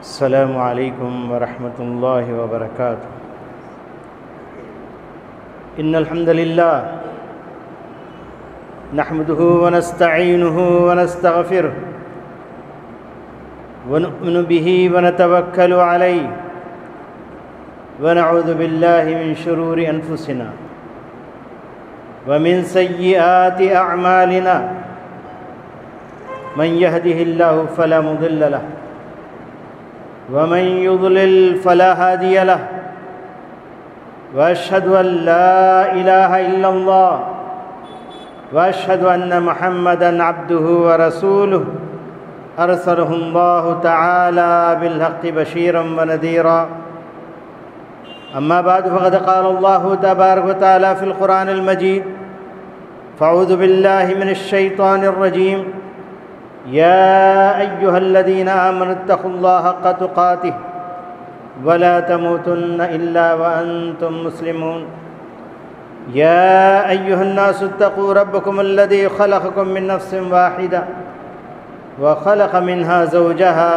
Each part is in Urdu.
السلام علیکم ورحمۃ اللہ وبرکاتہ۔ ان الحمد للہ نحمده ونستعینه ونستغفره ونؤمن به ونتوکل علیہ ونعوذ باللہ من شرور انفسنا ومن سیئات اعمالنا من يهده الله فلا مضل له ومن يضلل فلا هادي له واشهد ان لا اله الا الله واشهد ان محمدا عبده ورسوله ارسله الله تعالى بالحق بشيرا ونذيرا اما بعد فقد قال الله تبارك وتعالى في القرآن المجيد فاعوذ بالله من الشيطان الرجيم يا أيها الذين آمنوا اتقوا الله حق تقاته ولا تموتن إلا وأنتم مسلمون يا أيها الناس اتقوا ربكم الذي خلقكم من نفس واحدة وخلق منها زوجها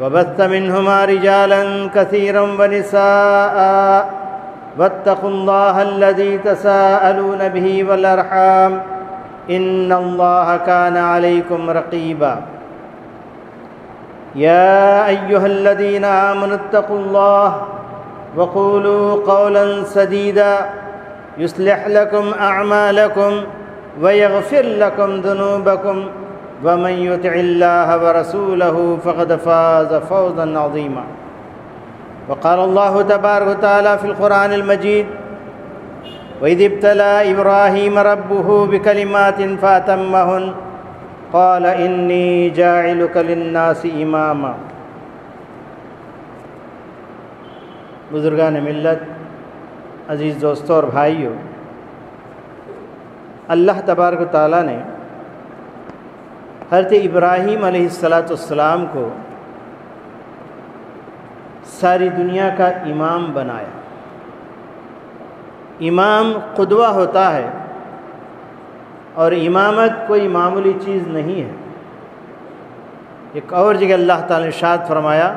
وبث منهما رجالا كثيرا ونساء واتقوا الله الذي تساءلون به والأرحام ان اللہ کان علیکم رقیبا یا ایہا الذین آمنوا اتقوا اللہ وقولوا قولا سدیدا یصلح لکم اعمالکم ویغفر لکم ذنوبکم ومن یطع اللہ ورسولہ فقد فاز فوزا عظیما وقال اللہ تبارک وتعالی فی القرآن المجید وَإِذِ ابْتَلَى إِبْرَاهِيمَ رَبُّهُ بِكَلِمَاتٍ فَأَتَمَّهُنَّ قَالَ إِنِّي جَاعِلُكَ لِلنَّاسِ إِمَامًا۔ بزرگان ملت، عزیز دوستوں اور بھائیوں، اللہ تبارک و تعالیٰ نے حضرت ابراہیم علیہ السلام کو ساری دنیا کا امام بنایا۔ امام قدوہ ہوتا ہے، اور امامت کوئی معمولی چیز نہیں ہے۔ ایک اور جگہ اللہ تعالی نے ارشاد فرمایا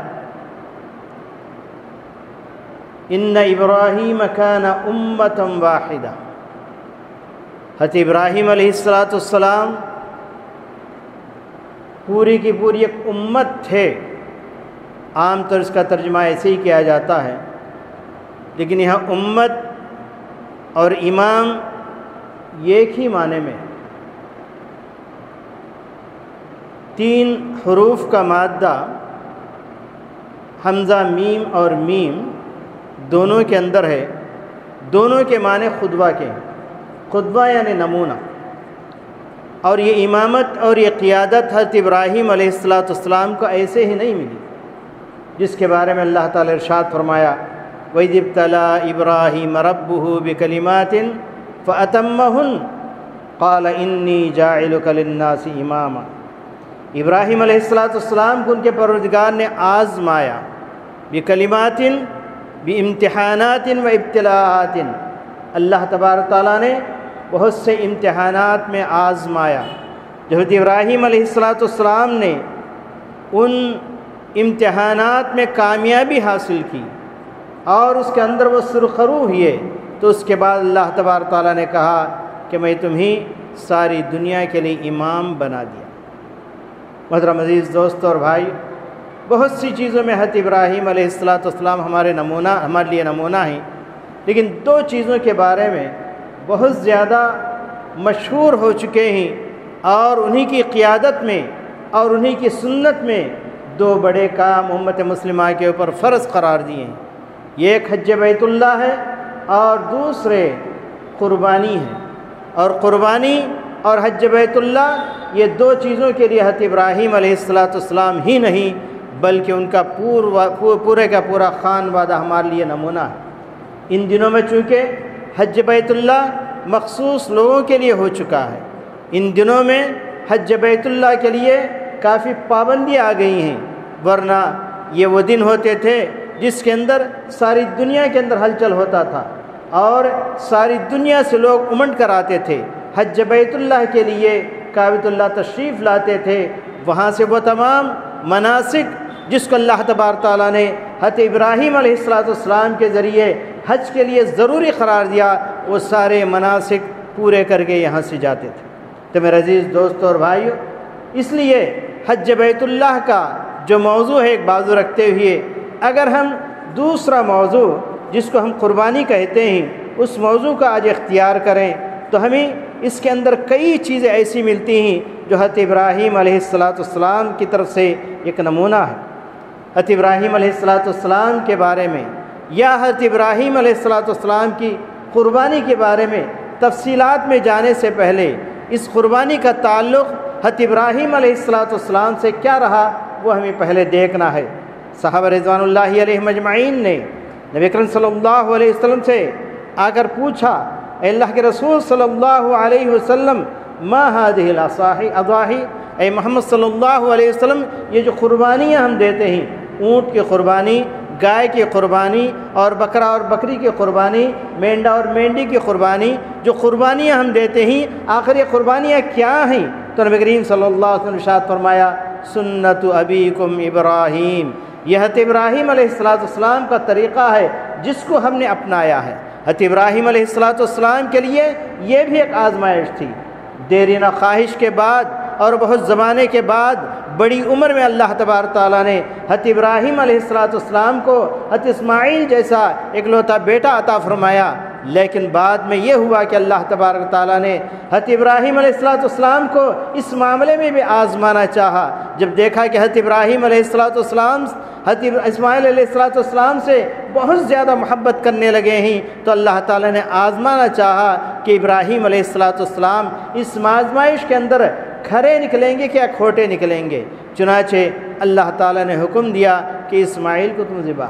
ان ابراہیم کان امۃ واحدہ۔ حضرت ابراہیم علیہ السلام پوری کی پوری ایک امت تھے۔ عام طور اس کا ترجمہ ایسے ہی کیا جاتا ہے، لیکن یہاں امت اور امام یہ ایک ہی معنی میں، تین حروف کا مادہ حمزہ میم اور میم دونوں کے اندر ہے۔ دونوں کے معنی خطبہ کے ہیں۔ خطبہ یعنی نمونہ، اور یہ امامت اور یہ قیادت حضرت ابراہیم علیہ السلام کو ایسے ہی نہیں ملی، جس کے بارے میں اللہ تعالی ارشاد فرمایا وَإِذِ ابْتَلَى إِبْرَاهِيمَ رَبُّهُ بِكَلِمَاتٍ فَأَتَمَّهُنَّ قَالَ إِنِّي جَاعِلُكَ لِلنَّاسِ إِمَامًا۔ ابراہیم علیہ السلام کو ان کے پروردگار نے آزمایا، بِكَلِمَاتٍ بِامتحانات وَابْتِلَاءات۔ اللہ تبارک تعالیٰ نے بہت سے امتحانات میں آزمایا۔ جو حضرت ابراہیم علیہ السلام نے ان امتحانات میں کامیابی حاصل کی اور اس کے اندر وہ سرخرو ہوئے، تو اس کے بعد اللہ تبارک تعالیٰ نے کہا کہ میں تمہیں ساری دنیا کے لیے امام بنا دیا۔ محترم عزیز دوستو اور بھائی، بہت سی چیزوں میں حضرت ابراہیم علیہ السلام ہمارے لیے نمونہ ہیں، لیکن دو چیزوں کے بارے میں بہت زیادہ مشہور ہو چکے ہیں، اور انہی کی قیادت میں اور انہی کی سنت میں دو بڑے کام امت مسلمہ کے اوپر فرض قرار دیے ہیں۔ یہ ایک حج بیت اللہ ہے، اور دوسرے قربانی ہے۔ اور قربانی اور حج بیت اللہ، یہ دو چیزوں کے لیے حضرت ابراہیم علیہ السلام ہی نہیں بلکہ ان کا پورے کا پورا خاندان ہمارے لیے نمونہ ہے۔ ان دنوں میں چونکہ حج بیت اللہ مخصوص لوگوں کے لیے ہو چکا ہے، ان دنوں میں حج بیت اللہ کے لیے کافی پابندیاں آ گئی ہیں، ورنہ یہ وہ دن ہوتے تھے جس کے اندر ساری دنیا کے اندر ہلچل ہوتا تھا، اور ساری دنیا سے لوگ امنڈ کر آتے تھے حج بیت اللہ کے لیے، کعبۃ اللہ تشریف لاتے تھے، وہاں سے وہ تمام مناسک جس کو اللہ تبارک تعالیٰ نے حضرت ابراہیم علیہ السلام کے ذریعے حج کے لیے ضروری قرار دیا، وہ سارے مناسک پورے کر کے یہاں سے جاتے تھے۔ تو میرے عزیز دوستوں اور بھائیوں، اس لیے حج بیت اللہ کا جو موضوع ہے ایک بازو رکھتے ہوئے اگر ہم دوسرا موضوع جس کو ہم قربانی کہتے ہیں اس موضوع کا آج اختیار کریں تو ہمیں اس کے اندر کئی چیزیں ایسی ملتی ہیں جو حضرت ابراہیم علیہ السلام کی طرف سے ایک نمونہ ہے۔ حضرت ابراہیم علیہ السلام کے بارے میں یا حضرت ابراہیم علیہ السلام کی قربانی کے بارے میں تفصیلات میں جانے سے پہلے اس قربانی کا تعلق حضرت ابراہیم علیہ السلام سے کیا رہا وہ ہمیں پہلے دیکھنا ہے۔ صحابہ رضوان اللہ علیہم اجمعین نے نبی اکرم صلی اللہ علیہ وسلم سے آ کر پوچھا، اے اللہ کے رسول صلی اللہ علیہ وسلم، ما هذه الاضاحی، اے محمد صلی اللہ علیہ وسلم یہ جو قربانیاں ہم دیتے ہیں، اونٹ کی قربانی، گائے کی قربانی اور بکرا اور بکری کی قربانی، مینڈا اور مینڈی کی قربانی، جو قربانیاں ہم دیتے ہیں آخر یہ قربانیاں کیا ہیں؟ تو نبی کریم صلی اللہ علیہ وسلم نے ارشاد فرمایا، سنت ابیکم ابراہیم، یہ حضرت ابراہیم علیہ السلام کا طریقہ ہے جس کو ہم نے اپنایا ہے۔ حضرت ابراہیم علیہ السلام کے لیے یہ بھی ایک آزمائش تھی، دیرینہ خواہش کے بعد اور بہت زمانے کے بعد بڑی عمر میں اللہ تبارک تعالیٰ نے حضرت ابراہیم علیہ السلام کو حضرت اسماعیل جیسا اکلوتا بیٹا عطا فرمایا، لیکن بعد میں یہ ہوا کہ اللہ تبارک تعالیٰ نے حضرت ابراہیم علیہ السلام کو اس معاملے میں بھی آزمانا چاہا۔ جب دیکھا کہ حضرت ابراہیم علیہ السلام حضرت اسماعیل علیہ السلام سے بہت زیادہ محبت کرنے لگے ہیں تو اللہ تعالیٰ نے آزمانا چاہا کہ ابراہیم علیہ السلام اس آزمائش کے اندر کھرے نکلیں گے کیا کھوٹے نکلیں گے؟ چنانچہ اللہ تعالیٰ نے حکم دیا کہ اسماعیل کو تم ذبح،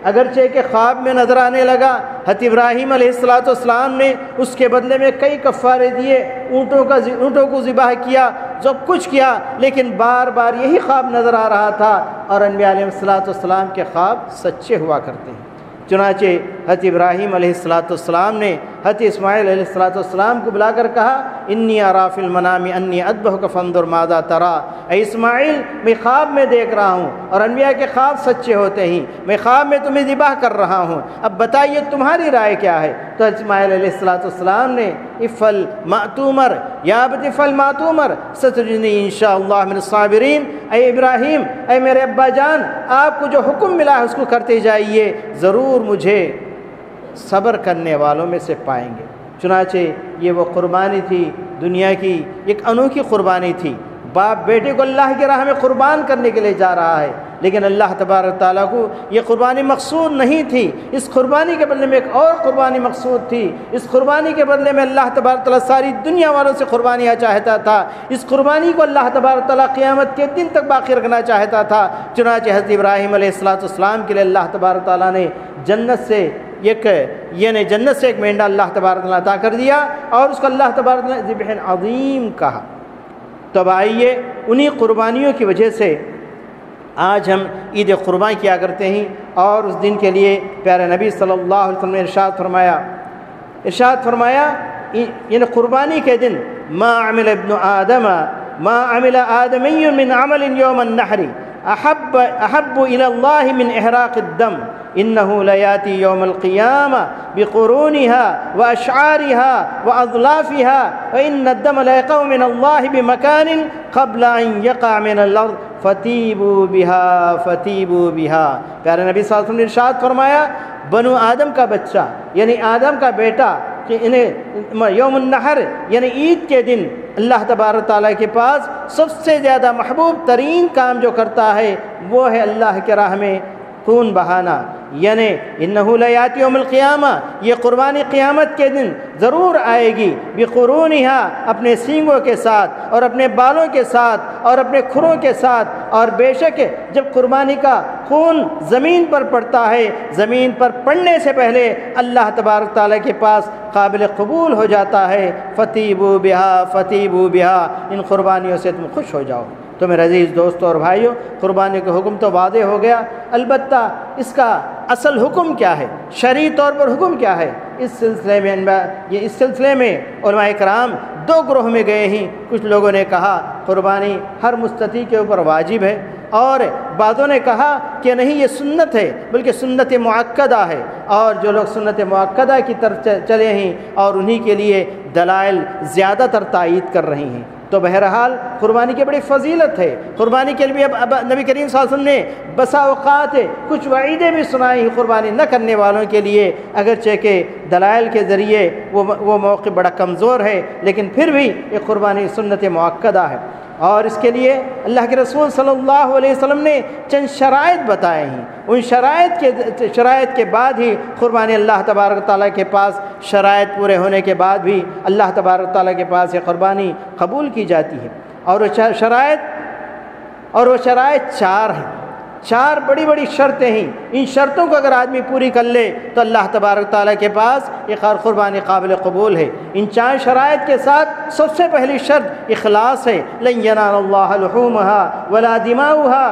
اگرچہ کہ خواب میں نظر آنے لگا حضرت ابراہیم علیہ السلام نے اس کے بدلے میں کئی کفارے دیے، اونٹوں کو ذبح کیا، سب کچھ کیا، لیکن بار بار یہی خواب نظر آ رہا تھا، اور انبیاء علیہ السلام کے خواب سچے ہوا کرتے ہیں۔ چنانچہ حضرت ابراہیم علیہ السلام نے حضرت اسماعیل علیہ السلام کو بلا کر کہا، انی اری فی المنام انی اذبحک فانظر ماذا تری، اے اسماعیل میں خواب میں دیکھ رہا ہوں، اور انبیاء کے خواب سچے ہوتے ہیں، میں خواب میں تمہیں ذبح کر رہا ہوں، اب بتائیے تمہاری رائے کیا ہے؟ تو اسماعیل علیہ السلام نے افعل ما تؤمر یا ابت افعل ما تؤمر ستجدنی انشاءاللہ من الصابرین، اے ابراہیم، اے میرے ابا جان، آپ کو جو حکم ملا ہے اس کو کرتے جائیے، ضرور مجھے صبر کرنے والوں میں سے پائیں گے۔ چنانچہ یہ وہ قربانی تھی، دنیا کی ایک انوکھی قربانی تھی، باپ بیٹے کو اللہ کی راہ میں قربان کرنے کے لیے جا رہا ہے، لیکن اللہ تبارک تعالیٰ کو یہ قربانی مقصود نہیں تھی، اس قربانی کے بدلے میں ایک اور قربانی مقصود تھی، اس قربانی کے بدلے میں اللہ تبارک تعالیٰ ساری دنیا والوں سے قربانیاں چاہتا تھا، اس قربانی کو اللہ تبارک تعالیٰ قیامت کے دن تک باقی رکھنا چاہتا تھا۔ چنانچہ حضرت ابراہیم علیہ السلام کے لیے اللہ تبارک تعالیٰ نے جنت سے ایک مینڈا اللہ تبارک تعالیٰ عطا کر دیا، اور اس کو اللہ تبارک تعالیٰ نے ذبح عظیم کہا۔ تو اب آئیے انہی قربانیوں کی وجہ سے آج ہم عید قربان کیا کرتے ہیں، اور اس دن کے لیے پیارے نبی صلی اللہ علیہ وسلم نے ارشاد فرمایا یعنی قربانی کے دن ما عمل آدمی من عمل یوم النحر احب الى اللہ من احراق الدم انه لیاتی یوم القیامہ بقرونها واشعارها واظلافها وان الدم لیقع من اللہ بمکان قبل ان یقع من الارض فتیبوا بها۔ پیارے نبی صلی اللہ علیہ وسلم نے ارشاد فرمایا، بنو آدم کا بچہ یعنی آدم کا بیٹا کہ انہیں یوم النحر یعنی عید کے دن اللہ تبارک تعالیٰ کے پاس سب سے زیادہ محبوب ترین کام جو کرتا ہے وہ ہے اللہ کے راہ میں خون بہانا، یعنی انہو لیاتی یوم القیامہ، یہ قربانی قیامت کے دن ضرور آئے گی، بقرونہا اپنے سینگوں کے ساتھ اور اپنے بالوں کے ساتھ اور اپنے کھروں کے ساتھ، اور بے شک جب قربانی کا خون زمین پر پڑتا ہے، زمین پر پڑنے سے پہلے اللہ تبارک تعالیٰ کے پاس قابل قبول ہو جاتا ہے۔ فتیبوا بہا، ان قربانیوں سے تم خوش ہو جاؤ۔ تو میرے عزیز دوستوں اور بھائیوں، قربانی کا حکم تو واضح ہو گیا، البتہ اس کا اصل حکم کیا ہے، شرعی طور پر حکم کیا ہے؟ اس سلسلے میں علماء کرام دو گروہ میں گئے ہیں۔ کچھ لوگوں نے کہا قربانی ہر مستطیع کے اوپر واجب ہے، اور بعضوں نے کہا کہ نہیں یہ سنت ہے بلکہ سنت مؤکدہ ہے، اور جو لوگ سنت مؤکدہ کی طرف چلے ہیں اور انہی کے لیے دلائل زیادہ تر تائید کر رہی ہیں۔ تو بہرحال قربانی کی بڑی فضیلت ہے۔ قربانی کے لیے اب نبی کریم صلی اللہ علیہ وسلم نے بسا اوقات کچھ وعیدیں بھی سنائی ہیں قربانی نہ کرنے والوں کے لیے، اگرچہ کہ دلائل کے ذریعے وہ موقع بڑا کمزور ہے، لیکن پھر بھی یہ قربانی سنت مؤکدہ ہے۔ اور اس کے لیے اللہ کے رسول صلی اللہ علیہ وسلم نے چند شرائط بتائے ہیں، ان شرائط کے بعد ہی قربانی اللہ تبارک تعالیٰ کے پاس، شرائط پورے ہونے کے بعد بھی اللہ تبارک تعالیٰ کے پاس یہ قربانی قبول کی جاتی ہے۔ اور وہ شرائط چار ہیں، چار بڑی بڑی شرطیں ہیں۔ ان شرطوں کو اگر آدمی پوری کر لے تو اللہ تبارک تعالیٰ کے پاس یہ قربانی قابل قبول ہے۔ ان چار شرائط کے ساتھ سب سے پہلی شرط اخلاص ہے۔ لن ینال اللہ لحومها ولا دماؤها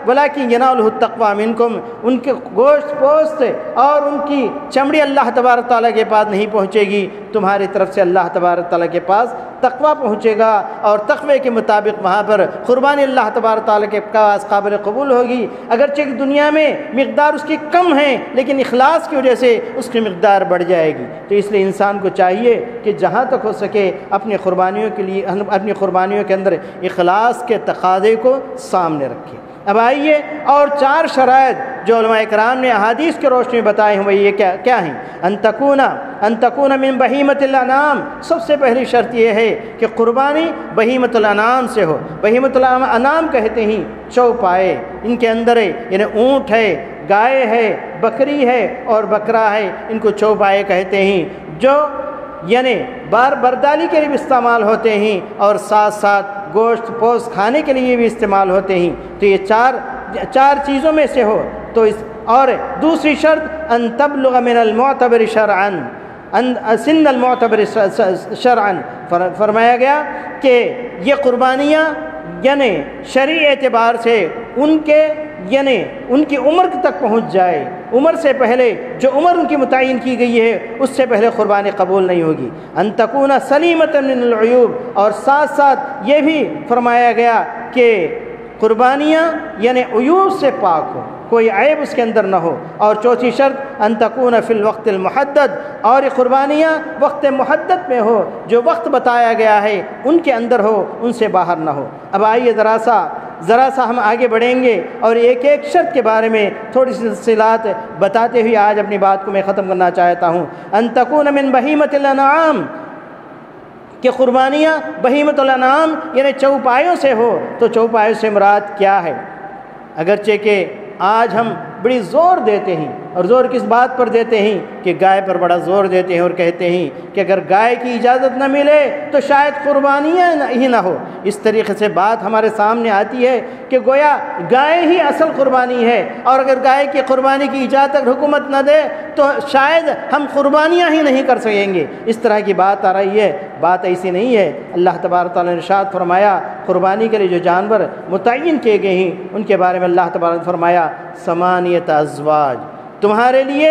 ولکن ینالہ التقوی منکم۔ ان کے گوشت پوست اور ان کی چمڑی اللہ تبارک تعالیٰ کے پاس نہیں پہنچے گی، تمہاری طرف سے اللہ تبارک تعالیٰ کے پاس تقوی پہنچے گا، اور تقوی کے مطابق وہاں پر قربانی اللہ تبارک تعالیٰ کے پاس قابل قبول ہوگی۔ اگرچہ دنیا میں مقدار اس کی کم ہے، لیکن اخلاص کی وجہ سے اس کی مقدار بڑھ جائے گی۔ تو اس لیے انسان کو چاہیے کہ جہاں تک ہو سکے اپنی قربانیوں کے لیے اپنی قربانیوں کے اندر اخلاص کے تقاضے کو سامنے رکھے۔ اب آئیے اور چار شرائط جو علماء کرام نے احادیث کے روشنی میں بتائے ہیں وہ یہ کیا ہیں؟ ان تکون من بہیمۃ الانعام۔ سب سے پہلی شرط یہ ہے کہ قربانی بہیمۃ الانعام سے ہو۔ بہیمۃ الانعام کہتے ہیں چوپائے، ان کے اندر یعنی اونٹ ہے، گائے ہے، بکری ہے اور بکرا ہے، ان کو چوپائے کہتے ہیں، جو یعنی برداری کے لیے بھی استعمال ہوتے ہیں اور ساتھ ساتھ گوشت پوست کھانے کے لیے بھی استعمال ہوتے ہیں۔ تو یہ چار چیزوں میں سے ہو تو اور دوسری شرط ان تبلغ من المعتبر شرعا، سن المعتبر شرعا، فرمایا گیا کہ یہ قربانیاں یعنی شرعی اعتبار سے ان کی عمر تک پہنچ جائے۔ عمر سے پہلے جو عمر ان کی متعین کی گئی ہے اس سے پہلے قربانی قبول نہیں ہوگی۔ ان تکون سلیمۃ من العیوب، اور ساتھ ساتھ یہ بھی فرمایا گیا کہ قربانیاں یعنی عیوب سے پاک ہو، کوئی عیب اس کے اندر نہ ہو۔ اور چوتھی شرط ان تکون فی الوقت المحدد، اور یہ قربانیاں وقت محدد میں ہو، جو وقت بتایا گیا ہے ان کے اندر ہو، ان سے باہر نہ ہو۔ اب آئیے ذرا سا ہم آگے بڑھیں گے اور ایک ایک شرط کے بارے میں تھوڑی سی تفصیلات بتاتے ہوئے آج اپنی بات کو میں ختم کرنا چاہتا ہوں۔ ان تکون من بہیمۃ الانعام، کہ قربانیاں بہیمۃ الانعام یعنی چوپایوں سے ہو۔ تو چوپایوں سے مراد کیا ہے؟ اگرچہ کہ آج ہم بڑی زور دیتے ہیں، اور زور کس بات پر دیتے ہیں کہ گائے پر بڑا زور دیتے ہیں اور کہتے ہیں کہ اگر گائے کی اجازت نہ ملے تو شاید قربانیاں ہی نہ ہو۔ اس طریقے سے بات ہمارے سامنے آتی ہے کہ گویا گائے ہی اصل قربانی ہے، اور اگر گائے کی قربانی کی اجازت حکومت نہ دے تو شاید ہم قربانیاں ہی نہیں کر سکیں گے۔ اس طرح کی بات آ رہی ہے، بات ایسی نہیں ہے۔ اللہ تبارک تعالیٰ نے ارشاد فرمایا قربانی کے لیے جو جانور متعین کیے گئے ہیں ان کے بارے میں اللہ تبارک نے فرمایا ثمانیۃ ازواج، تمہارے لیے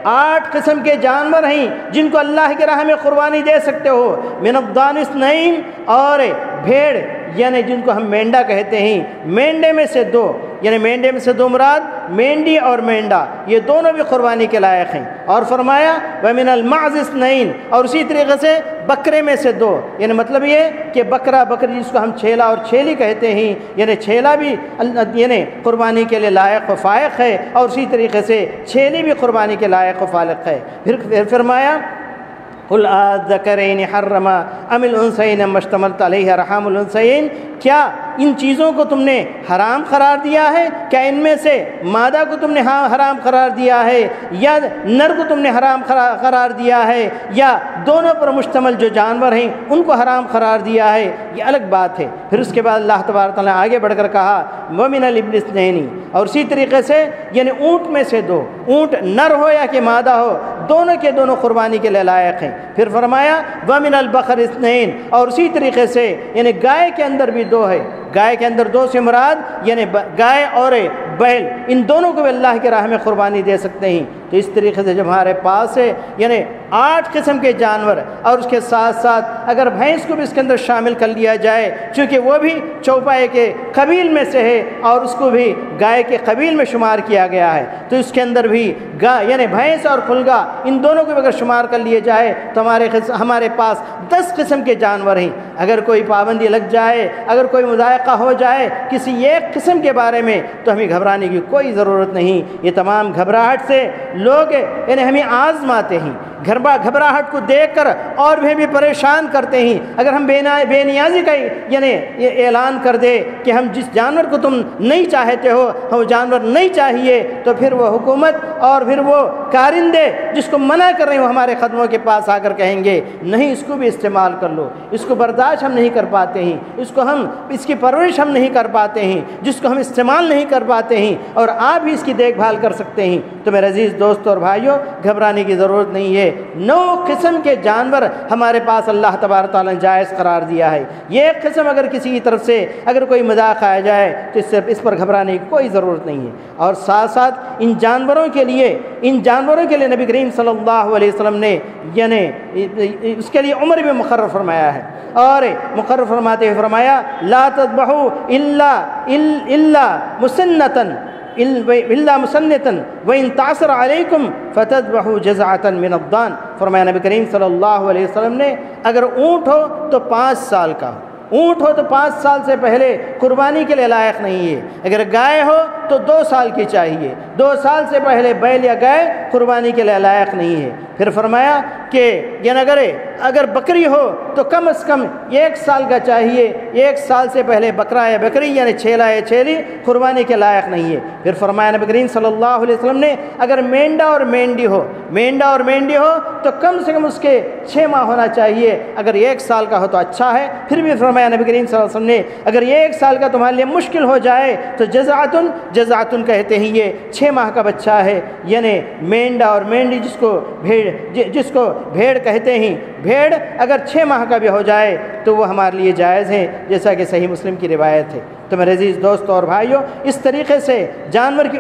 8 قسم کے جانور ہیں جن کو اللہ کی راہ میں قربانی دے سکتے ہو۔ من الضان اثنین، اور بھیڑ یعنی جن کو ہم مینڈا کہتے ہیں، مینڈے میں سے 2، یعنی مینڈے میں سے 2 مراد مینڈی اور مینڈا، یہ دونوں بھی قربانی کے لائق ہیں۔ اور فرمایا ومن المعز اثنین، اور اسی طریقے سے بکرے میں سے 2، یعنی مطلب یہ کہ بکرا بکری جس کو ہم چھیلا اور چھیلی کہتے ہیں، یعنی چھیلا بھی یعنی قربانی کے لیے لائق و فائق ہے، اور اسی طریقے سے چھیلی بھی قربانی کے لائق و فائق ہے۔ پھر فرمایا قل الذکرین حرم ام الانثیین اما اشتملت علیہ ارحام الانثیین، کیا ان چیزوں کو تم نے حرام قرار دیا ہے؟ کیا ان میں سے مادہ کو تم نے حرام قرار دیا ہے، یا نر کو تم نے حرام قرار دیا ہے، یا دونوں پر مشتمل جو جانور ہیں ان کو حرام قرار دیا ہے؟ یہ الگ بات ہے۔ پھر اس کے بعد اللہ تبارک تعالیٰ نے آگے بڑھ کر کہا ومن الابل اثنین، اور اسی طریقے سے یعنی اونٹ میں سے 2، اونٹ نر ہو یا کہ مادہ ہو، دونوں کے دونوں قربانی کے لیے لائق ہیں۔ پھر فرمایا ومن البقر اثنین، اور اسی طریقے سے یعنی گائے کے اندر بھی 2 ہے، گائے کے اندر 2 سے مراد یعنی گائے اور بیل، ان دونوں کو بھی اللہ کی راہ میں قربانی دے سکتے ہیں۔ تو اس طریقے سے جب ہمارے پاس ہے یعنی 8 قسم کے جانور اور اس کے ساتھ ساتھ اگر بھینس کو بھی اس کے اندر شامل کر لیا جائے چونکہ وہ بھی چوپائے کے قبیل میں سے ہے اور اس کو بھی گائے کے قبیل میں شمار کیا گیا ہے، تو اس کے اندر بھی یعنی بھینس اور خلگا ان دونوں کو اگر شمار کر لیے جائے تو ہمارے پاس 10 قسم کے جانور ہیں۔ اگر کوئی پابندی لگ جائے، اگر کوئی مضائقہ ہو جائے کسی ایک قسم کے بارے میں تو ہمیں گھبرانے کی کوئی ضرورت نہیں۔ یہ تمام گھبراہٹ سے لوگ یعنی ہمیں آزماتے ہیں، گھبراہٹ کو دیکھ کر اور بھی پریشان کرتے ہیں۔ اگر ہم بے نیازی کا یعنی یہ اعلان کر دے کہ ہم جس جانور کو تم نہیں چاہتے ہو وہ جانور نہیں چاہیے، تو پھر وہ حکومت اور پھر وہ کارندے جس کو منع کر رہے ہیں وہ ہمارے قدموں کے پاس آ کر کہیں گے نہیں اس کو بھی استعمال کر لو، اس کو برداشت ہم نہیں کر پاتے ہیں، اس کی پرورش ہم نہیں کر پاتے ہیں، جس کو ہم استعمال نہیں کر پاتے ہیں اور آپ ہی اس کی دیکھ بھال کر سکتے ہیں۔ تو میرے عزیز دوستوں اور بھائیوں، گھبرانے کی ضرورت نہیں ہے۔ 9 قسم کے جانور ہمارے پاس اللہ تبارک تعالیٰ نے جائز قرار دیا ہے۔ یہ ایک قسم اگر کسی کی طرف سے اگر کوئی مذاق آ جائے تو اس پر گھبرانے کی کوئی ضرورت نہیں ہے۔ اور ساتھ ساتھ ان جانوروں کے لیے نبی کریم صلی اللہ علیہ وسلم نے یعنی اس کے لیے عمر بھی مقرر فرمایا ہے، اور مقرر فرماتے ہوئے فرمایا لا تذبحوا الا مسنتا وان تعثر علیکم فتذبحوا جزعة من الضان۔ فرمایا نبی کریم صلی اللہ علیہ وسلم نے اگر اونٹ ہو تو 5 سال کا اونٹ ہو تو 5 سال سے پہلے قربانی کے لیے لائق نہیں ہے، اگر گائے ہو تو 2 سال کی چاہیے، 2 سال سے پہلے بیل یا گائے قربانی کے لیے لائق نہیں ہے۔ پھر فرمایا کہ اگر بکری ہو تو کم از کم 1 سال کا چاہیے، 1 سال سے پہلے بکرا یا بکری یعنی چھیلا یا چھیلی قربانی کے لائق نہیں ہے۔ پھر فرمایا نبی کریم صلی اللہ علیہ وسلم نے اگر مینڈا اور مینڈی ہو تو کم سے کم اس کے 6 ماہ ہونا چاہیے، اگر 1 سال کا ہو تو اچھا ہے۔ پھر بھی فرمایا نبی کریم صلی اللہ علیہ وسلم نے اگر یہ 1 سال کا تمہارے لیے مشکل ہو جائے تو جزعتن کہتے ہیں، یہ 6 ماہ کا بچہ ہے، یعنی مینڈا اور مینڈی جس کو بھیڑ کہتے ہیں، بھیڑ اگر 6 ماہ کا بھی ہو جائے تو وہ ہمارے لیے جائز ہیں، جیسا کہ صحیح مسلم کی روایت ہے۔ تو میرے عزیز دوستوں اور بھائیوں، اس طریقے سے جانور کی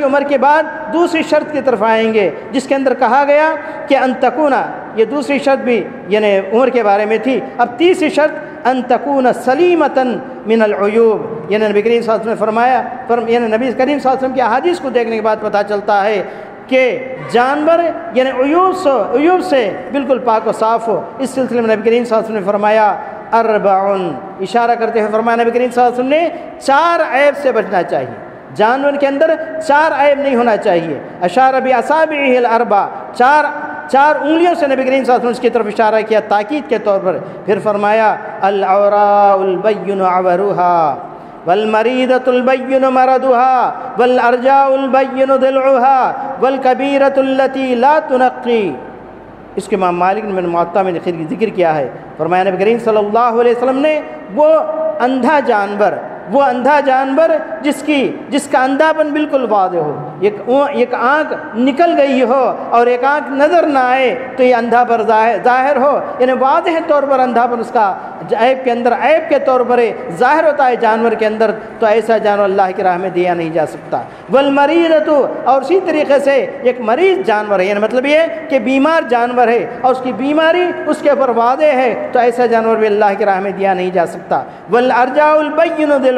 عمر کے بعد دوسری شرط کی طرف آئیں گے، جس کے اندر کہا گیا کہ ان تکونا، یہ دوسری شرط بھی یعنی عمر کے بارے میں تھی۔ اب تیسری شرط ان تکون سلیمتاً من العیوب، یعنی نبی کریم صلی اللہ علیہ وسلم نے فرمایا یعنی نبی کریم صلی اللہ علیہ وسلم کی احادیث کو دیکھنے کے بعد پتہ چلتا ہے کہ جانور یعنی عیوب سے بالکل پاک و صاف ہو۔ اس سلسلے میں نبی کریم صلی اللہ علیہ وسلم نے فرمایا اربعن، اشارہ کرتے ہوئے فرمایا نبی کریم صلی اللہ علیہ وسلم نے 4 عیب سے بچنا چاہیے، جانور کے اندر 4 عیب نہیں ہونا چاہیے۔ اشارہ باصابعہ الاربع، 4 انگلیوں سے نبی کریم صلی اللہ علیہ وسلم اس کی طرف اشارہ کیا تاکید کے طور پر۔ پھر فرمایا العوراء البین عورها والمریضۃ البین مرضها والارجاء البین ضلعها والکبیرۃ التی لا تنقی۔ اس کے امام مالک نے موطا میں ذکر کیا ہے، فرمایا نبی کریم صلی اللہ علیہ وسلم نے وہ اندھا جانور جس کا اندھاپن بالکل واضح ہو، ایک آنکھ نکل گئی ہو اور ایک آنکھ نظر نہ آئے تو یہ اندھا پر ظاہر ہو، یعنی واضح طور پر اندھاپن اس کا عیب کے طور پر ظاہر ہوتا ہے جانور کے اندر، تو ایسا جانور اللہ کی راہ میں دیا نہیں جا سکتا۔ والمریضۃ، اور اسی طریقے سے ایک مریض جانور ہے، یعنی مطلب یہ کہ بیمار جانور ہے اور اس کی بیماری اس کے اوپر واضح ہے، تو ایسا جانور بھی اللہ کی راہ میں دیا نہیں جا سکتا۔ والارجاء البین ضلعها،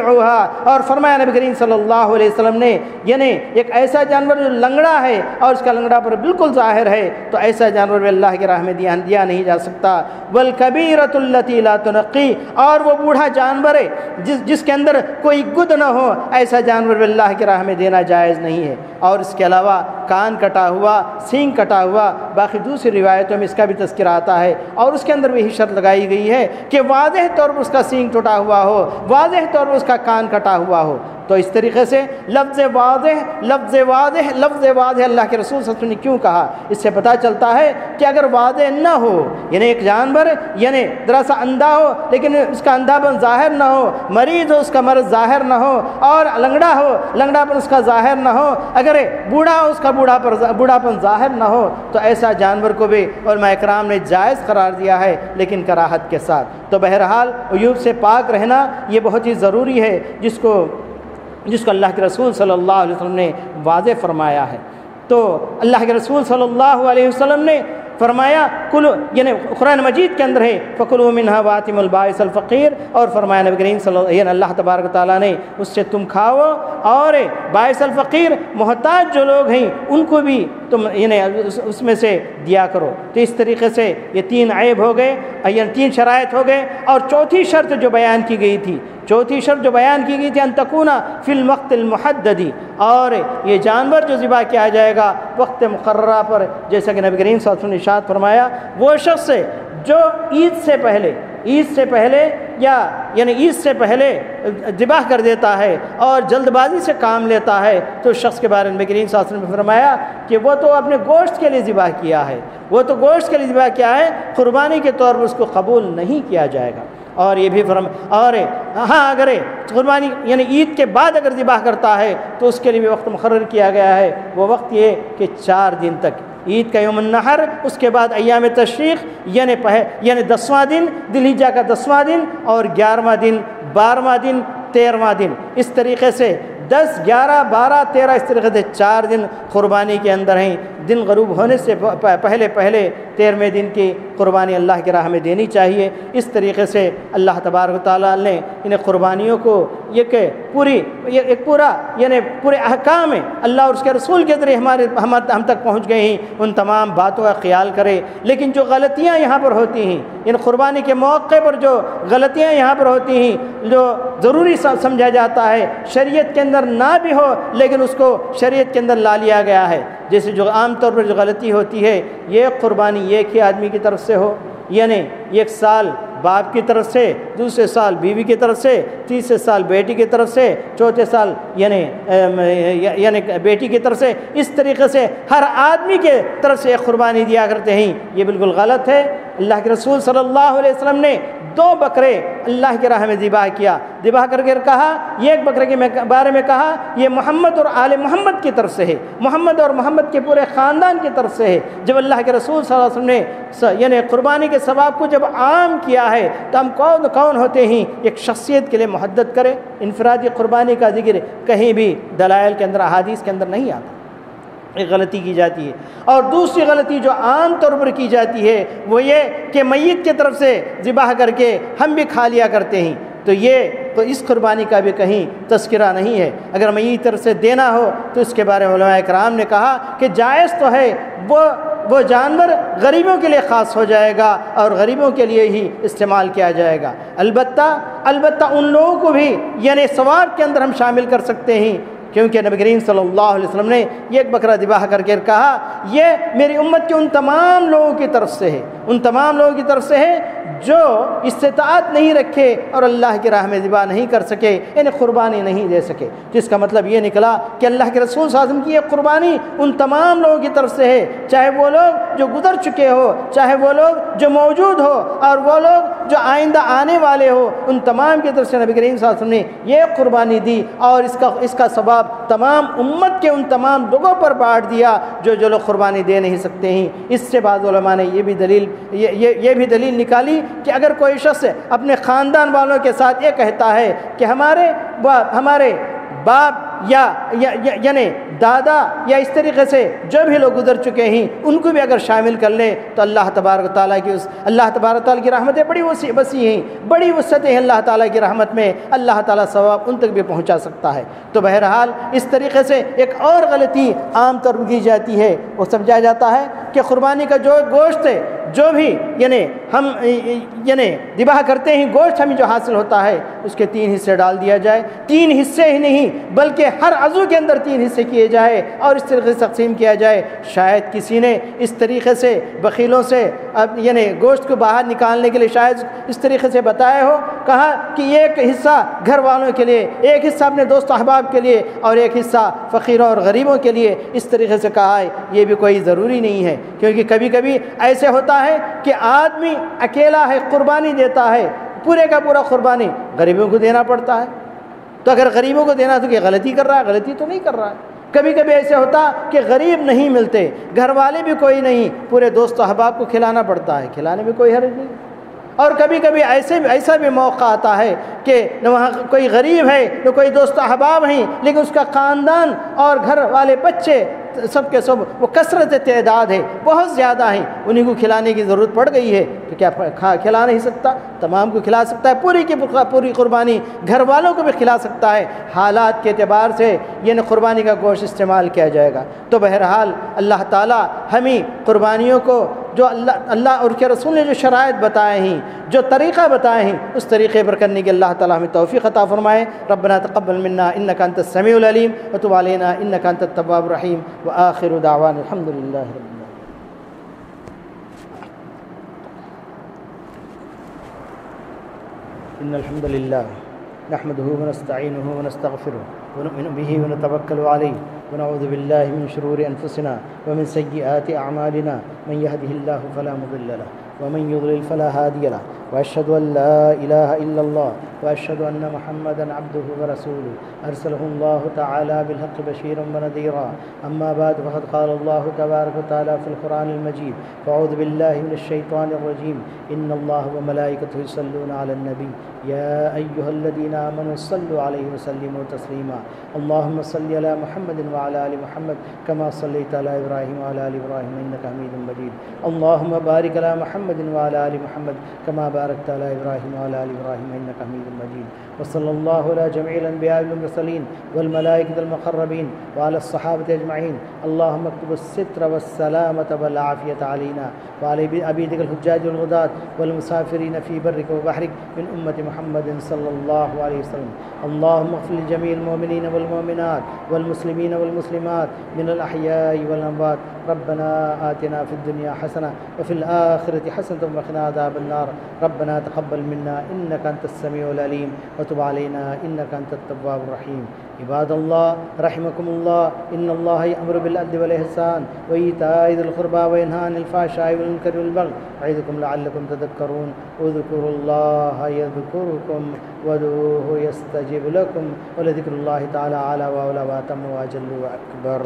اور فرمایا نبی کریم صلی اللہ علیہ وسلم نے یعنی ایک ایسا جانور جو لنگڑا ہے اور اس کا لنگڑا پر بالکل ظاہر ہے، تو ایسا جانور بھی اللہ کی راہ میں دیا نہیں جا سکتا۔ والکبیرۃ التی لا تنقی، اور وہ بوڑھا جانور ہے جس کے اندر کوئی گد نہ ہو، ایسا جانور بھی اللہ کی راہ میں دینا جائز نہیں ہے۔ اور اس کے علاوہ کان کٹا ہوا، سینگ کٹا ہوا، باقی دوسری روایتوں میں اس کا بھی تذکرہ آتا ہے، اور اس کے اندر بھی شرط لگائی گئی ہے کہ واضح طور پر اس کا سینگ ٹوٹا ہوا ہو، واضح طور پر اس کا کان کٹا ہوا ہو۔ تو اس طریقے سے لفظ واضح اللہ کے رسول صلی اللہ علیہ وسلم نے کیوں کہا؟ اس سے پتہ چلتا ہے کہ اگر واضح نہ ہو، یعنی ایک جانور یعنی ذرا سا اندھا ہو لیکن اس کا اندھاپن ظاہر نہ ہو، مریض ہو اس کا مرض ظاہر نہ ہو، اور لنگڑا ہو لنگڑاپن اس کا ظاہر نہ ہو، اگر بوڑھا ہو اس کا بوڑھاپن ظاہر نہ ہو، تو ایسا جانور کو بھی علماء کرام نے جائز قرار دیا ہے، لیکن کراہت کے ساتھ۔ تو بہرحال عیوب سے پاک رہنا یہ بہت ہی ضروری ہے، جس کو اللہ کے رسول صلی اللہ علیہ وسلم نے واضح فرمایا ہے۔ تو اللہ کے رسول صلی اللہ علیہ وسلم نے فرمایا کلو، یعنی قرآن مجید کے اندر ہے فَكُلُوا مِنْهَا وَآتِمُوا الْبَائِسَ الْفَقِيرَ، اور فرمایا نبی کریم صلی اللہ، یعنی اللہ تبارک و تعالیٰ نے اس سے تم کھاؤ اور باعث الفقیر محتاج جو لوگ ہیں ان کو بھی تم یعنی اس میں سے دیا کرو۔ تو اس طریقے سے یہ 3 عیب ہو گئے، یعنی 3 شرائط ہو گئے۔ اور چوتھی شرط جو بیان کی گئی تھی، ان تکون فی الوقت المحدد، اور یہ جانور جو ذبح کیا جائے گا وقت مقررہ پر، جیسا کہ نبی کریم صلی اللہ علیہ وسلم نے ارشاد فرمایا وہ شخص جو عید سے پہلے یعنی عید سے پہلے ذبح کر دیتا ہے اور جلد بازی سے کام لیتا ہے، تو اس شخص کے بارے میں نبی کریم صلی اللہ علیہ وسلم نے فرمایا کہ وہ تو اپنے گوشت کے لیے ذبح کیا ہے، قربانی کے طور پر اس کو قبول نہیں کیا جائے گا۔ اور یہ بھی اور ہاں اگر قربانی یعنی عید کے بعد اگر ذبح کرتا ہے تو اس کے لیے بھی وقت مقرر کیا گیا ہے، وہ وقت یہ کہ 4 دن تک، عید کا یوم النحر، اس کے بعد ایام تشریق یعنی 10واں دن، ذی الحجہ کا 10واں دن، اور 11واں دن، 12واں دن، 13واں دن، اس طریقے سے 10، 11، 12، 13 اس طریقے سے 4 دن قربانی کے اندر ہیں۔ دن غروب ہونے سے پہلے 13ویں دن کی قربانی اللہ کی راہ میں دینی چاہیے۔ اس طریقے سے اللہ تبارک و تعالیٰ نے انہیں قربانیوں کو پورے احکام اللہ اور اس کے رسول کے ذریعے ہم تک پہنچ گئے ہیں، ان تمام باتوں کا خیال کرے۔ لیکن جو غلطیاں یہاں پر ہوتی ہیں، ان قربانی کے موقع پر جو غلطیاں یہاں پر ہوتی ہیں، جو ضروری سمجھا جاتا ہے، شریعت کے اندر نہ بھی ہو لیکن اس کو شریعت کے اندر لا لیا گیا ہے، جیسے جو عام طور پر جو غلطی ہوتی ہے، یہ قربانی ایک ہی آدمی کی طرف سے ہو، یعنی 1 سال باپ کی طرف سے، دوسرے سال بیوی کی طرف سے، تیسرے سال بیٹی کی طرف سے، چوتھے سال یعنی بیٹی کی طرف سے، اس طریقے سے ہر آدمی کے طرف سے ایک قربانی دیا کرتے ہیں، یہ بالکل غلط ہے۔ اللہ کے رسول صلی اللہ علیہ وسلم نے 2 بکرے اللہ کی راہ میں ذبح کر کے کہا، یہ ایک بکرے کے بارے میں کہا یہ محمد اور آل محمد کی طرف سے ہے، محمد اور محمد کے پورے خاندان کی طرف سے ہے۔ جب اللہ کے رسول صلی اللہ علیہ وسلم نے یعنی قربانی کے ثواب کو جب عام کیا ہے تو ہم کون ہوتے ہیں ایک شخصیت کے لیے محدد کرے؟ انفرادی قربانی کا ذکر کہیں بھی دلائل کے اندر، احادیث کے اندر نہیں آتا۔ ایک غلطی کی جاتی ہے، اور دوسری غلطی جو عام طور پر کی جاتی ہے وہ یہ کہ میت کی طرف سے ذبح کر کے ہم بھی کھا لیا کرتے ہیں، تو اس قربانی کا بھی کہیں تذکرہ نہیں ہے۔ اگر میت کی طرف سے دینا ہو تو اس کے بارے میں علماء کرام نے کہا کہ جائز تو ہے، وہ جانور غریبوں کے لیے خاص ہو جائے گا اور غریبوں کے لیے ہی استعمال کیا جائے گا۔ البتہ ان لوگوں کو بھی یعنی ثواب کے اندر ہم شامل کر سکتے ہیں، کیونکہ نبی کریم صلی اللہ علیہ وسلم نے یہ ایک بکرا ذبح کر کے کہا یہ میری امت کے ان تمام لوگوں کی طرف سے ہے جو استطاعت نہیں رکھے اور اللہ کی راہ میں ذبح نہیں کر سکے، یعنی قربانی نہیں دے سکے۔ جس کا مطلب یہ نکلا کہ اللہ کے رسول صلی اللہ علیہ وسلم کی یہ قربانی ان تمام لوگوں کی طرف سے ہے، چاہے وہ لوگ جو گزر چکے ہو، چاہے وہ لوگ جو موجود ہو، اور وہ لوگ جو آئندہ آنے والے ہو، ان تمام کی طرف سے نبی کریم صلی اللہ علیہ وسلم نے یہ قربانی دی، اور اس کا ثواب تمام امت کے ان تمام لوگوں پر بانٹ دیا جو لوگ قربانی دے نہیں سکتے ہیں۔ اس سے بعض علماء نے یہ بھی دلیل نکالی کہ اگر کوئی شخص اپنے خاندان والوں کے ساتھ یہ کہتا ہے کہ ہمارے باپ یعنی دادا یا اس طریقے سے جو بھی لوگ گزر چکے ہیں ان کو بھی اگر شامل کر لے تو اللہ تبارک و تعالیٰ کی رحمتیں بڑی وسیع ہیں، بڑی وسعتیں ہیں اللہ تعالیٰ کی رحمت میں، اللہ تعالیٰ ثواب ان تک بھی پہنچا سکتا ہے۔ تو بہرحال اس طریقے سے ایک اور غلطی عام طور پر کی جاتی ہے، وہ سمجھا جاتا ہے کہ قربانی کا جو گوشت ہے جو بھی یعنی ذبح کرتے ہیں، گوشت ہمیں جو حاصل ہوتا ہے اس کے 3 حصے ڈال دیا جائے، 3 حصے ہی نہیں بلکہ ہر عضو کے اندر 3 حصے کیے جائے اور اس طریقے سے تقسیم کیا جائے۔ شاید کسی نے اس طریقے سے بخیلوں سے یعنی گوشت کو باہر نکالنے کے لیے شاید اس طریقے سے بتایا ہو، کہا کہ ایک حصہ گھر والوں کے لیے، ایک حصہ اپنے دوست احباب کے لیے اور ایک حصہ فقیروں اور غریبوں کے لیے، اس طریقے سے کہا ہے۔ یہ بھی کوئی ضروری نہیں ہے، کیونکہ کبھی کبھی ایسے ہوتا ہے کہ آدمی اکیلا ہے، قربانی دیتا ہے، پورے کا پورا قربانی غریبوں کو دینا پڑتا ہے، تو اگر غریبوں کو دینا تو کہ غلطی کر رہا ہے؟ غلطی تو نہیں کر رہا ہے۔ کبھی کبھی ایسے ہوتا کہ غریب نہیں ملتے، گھر والے بھی کوئی نہیں، پورے دوست و احباب کو کھلانا پڑتا ہے، کھلانے میں کوئی حرج نہیں۔ اور کبھی کبھی ایسا بھی موقع آتا ہے کہ نہ وہاں کوئی غریب ہے نہ کوئی دوست احباب ہیں، لیکن اس کا خاندان اور گھر والے بچے سب کے سب وہ کثرت تعداد ہے، بہت زیادہ ہیں، انہیں کو کھلانے کی ضرورت پڑ گئی ہے تو کیا کھلا نہیں سکتا؟ تمام کو کھلا سکتا ہے، پوری کی پوری قربانی گھر والوں کو بھی کھلا سکتا ہے۔ حالات کے اعتبار سے یہ قربانی کا گوشت استعمال کیا جائے گا۔ تو بہرحال اللہ تعالیٰ ہمیں قربانیوں کو جو اللہ اور کے رسول نے جو شرائط بتائے ہیں، جو طریقہ بتائے ہیں، اس طریقے پر کرنے کی اللہ تعالیٰ ہمیں توفیق عطا فرمائے۔ ربنا تقبل منا انک انت السمیع العلیم وتب علینا انک انت التواب الرحیم وآخر دعوانا الحمد للہ رب العالمین۔ ان الحمد للہ نحمده ونستعینه ونستغفره ونؤمن به ونتوکل علیہ ونعوذ باللہ من شرور انفسنا ومن سیئات اعمالنا من يهده الله فلا مضل له ومن يضلل فلا هادي له واشهد ان لا اله الا الله واشهد ان محمدا عبده ورسوله ارسله الله تعالى بالحق بشيرا ونذيرا اما بعد فقد قال الله تبارك وتعالى في القرآن المجيد فاعوذ بالله من الشيطان الرجيم ان الله وملائكته يصلون على النبي يا ايها الذين امنوا صلوا عليه وسلموا تسليما اللهم صل على محمد وعلى ال محمد كما صليت على ابراهيم وعلى ال ابراهيم انك حميد مجيد اللهم بارك على محمد وعلى ال محمد كما باركت على ابراهيم وعلى ال ابراهيم انك حميد مجيد وصلى الله على جميع الانبياء والمرسلين والملائكه المقربين وعلى الصحابه اجمعين اللهم اكتب الستر والسلامه والعافيه علينا وعلى عبيدك الحجاج والغداة والمسافرين في برك وبحرك من امه محمد صلى الله عليه وسلم اللهم اغفر لجميع المؤمنين والمؤمنات والمسلمين والمسلمات من الاحياء والاموات ربنا آتنا في الدنيا حسنة وفي الآخرة حسنة وقنا عذاب النار ربنا تقبل منا إنك أنت السميع العليم وتب علينا إنك أنت التواب الرحيم عباد الله رحمكم الله إن الله يأمر بالعدل والإحسان وإيتاء ذي القربى وينهى عن الفحشاء والمنكر والبغي يعظكم لعلكم تذكرون اذكروا الله يذكركم وادعوه يستجب لكم ولذكر الله تعالى أعلى وأولى وأتم وأجل وأكبر